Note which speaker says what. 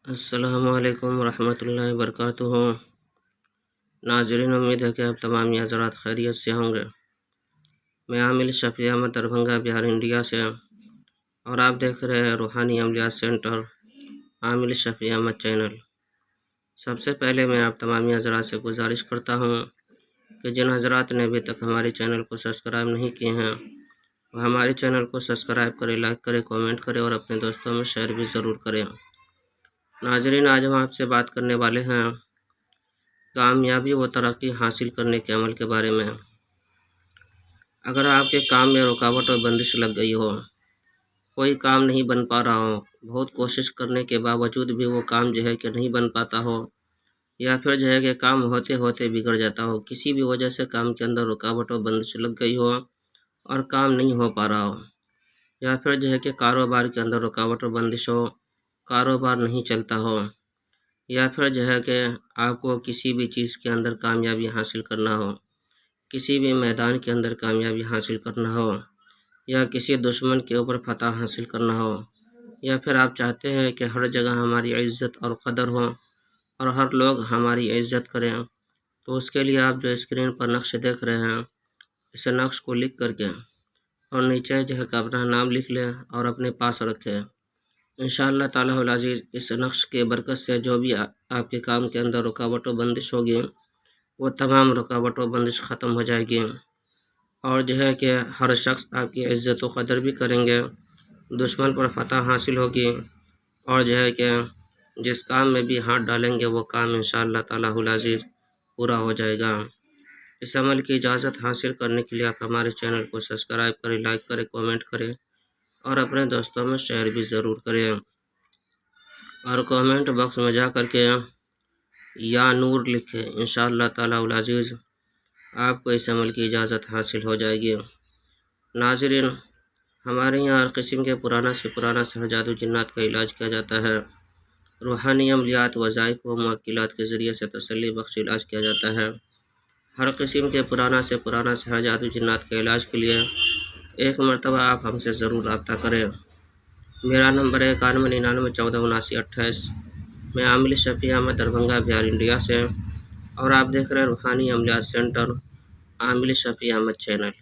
Speaker 1: السلام علیکم ورحمۃ اللہ وبرکاتہ۔ ناظرین، امید ہے کہ آپ تمام حضرات خیریت سے ہوں گے۔ میں عامل شفیع احمد دربھنگہ بہار انڈیا سے، اور آپ دیکھ رہے ہیں روحانی عملیات سینٹر عامل شفیع احمد چینل۔ سب سے پہلے میں آپ تمام حضرات سے گزارش کرتا ہوں کہ جن حضرات نے ابھی تک ہمارے چینل کو سبسکرائب نہیں کیے ہیں وہ ہمارے چینل کو سبسکرائب کریں، لائک کریں، کامنٹ کریں اور اپنے دوستوں میں شیئر بھی ضرور کریں۔ ناظرین، آج ہم آپ سے بات کرنے والے ہیں کامیابی و ترقی حاصل کرنے کے عمل کے بارے میں۔ اگر آپ کے کام میں رکاوٹ اور بندش لگ گئی ہو، کوئی کام نہیں بن پا رہا ہو، بہت کوشش کرنے کے باوجود بھی وہ کام کہ نہیں بن پاتا ہو، یا پھر کہ کام ہوتے ہوتے بگڑ جاتا ہو، کسی بھی وجہ سے کام کے اندر رکاوٹ اور بندش لگ گئی ہو اور کام نہیں ہو پا رہا ہو، یا پھر کہ کاروبار کے اندر رکاوٹ اور بندش ہو، کاروبار نہیں چلتا ہو، یا پھر کہ آپ کو کسی بھی چیز کے اندر کامیابی حاصل کرنا ہو، کسی بھی میدان کے اندر کامیابی حاصل کرنا ہو، یا کسی دشمن کے اوپر فتح حاصل کرنا ہو، یا پھر آپ چاہتے ہیں کہ ہر جگہ ہماری عزت اور قدر ہو اور ہر لوگ ہماری عزت کریں، تو اس کے لیے آپ جو اسکرین پر نقش دیکھ رہے ہیں، اس نقش کو لکھ کر کے اور نیچے کہ اپنا نام لکھ لیں اور اپنے پاس رکھیں۔ انشاءاللہ تعالیٰ العزیز اس نقش کے برکت سے جو بھی آپ کے کام کے اندر رکاوٹ و بندش ہوگی، وہ تمام رکاوٹ و بندش ختم ہو جائے گی، اور کہ ہر شخص آپ کی عزت و قدر بھی کریں گے، دشمن پر فتح حاصل ہوگی، اور کہ جس کام میں بھی ہاتھ ڈالیں گے وہ کام انشاءاللہ تعالیٰ العزیز پورا ہو جائے گا۔ اس عمل کی اجازت حاصل کرنے کے لیے آپ ہمارے چینل کو سبسکرائب کریں، لائک کریں، کامنٹ کریں اور اپنے دوستوں میں شیئر بھی ضرور کریں، اور کامنٹ باکس میں جا کر کے یا نور لکھیں۔ انشاءاللہ تعالیٰ العزیز آپ کو اس عمل کی اجازت حاصل ہو جائے گی۔ ناظرین، ہمارے یہاں ہر قسم کے پرانا سے پرانا سحر جادو جنات کا علاج کیا جاتا ہے۔ روحانی عملیات، وظائف و موکلات کے ذریعے سے تسلی بخش علاج کیا جاتا ہے۔ ہر قسم کے پرانا سے پرانا سحر جادو جنات کے علاج کے لیے ایک مرتبہ آپ ہم سے ضرور رابطہ کریں۔ میرا نمبر ہے 9199147928۔ میں عامل شفیع احمد دربھنگہ بہار انڈیا سے، اور آپ دیکھ رہے ہیں روحانی عملیات سینٹر عامل شفیع احمد چینل۔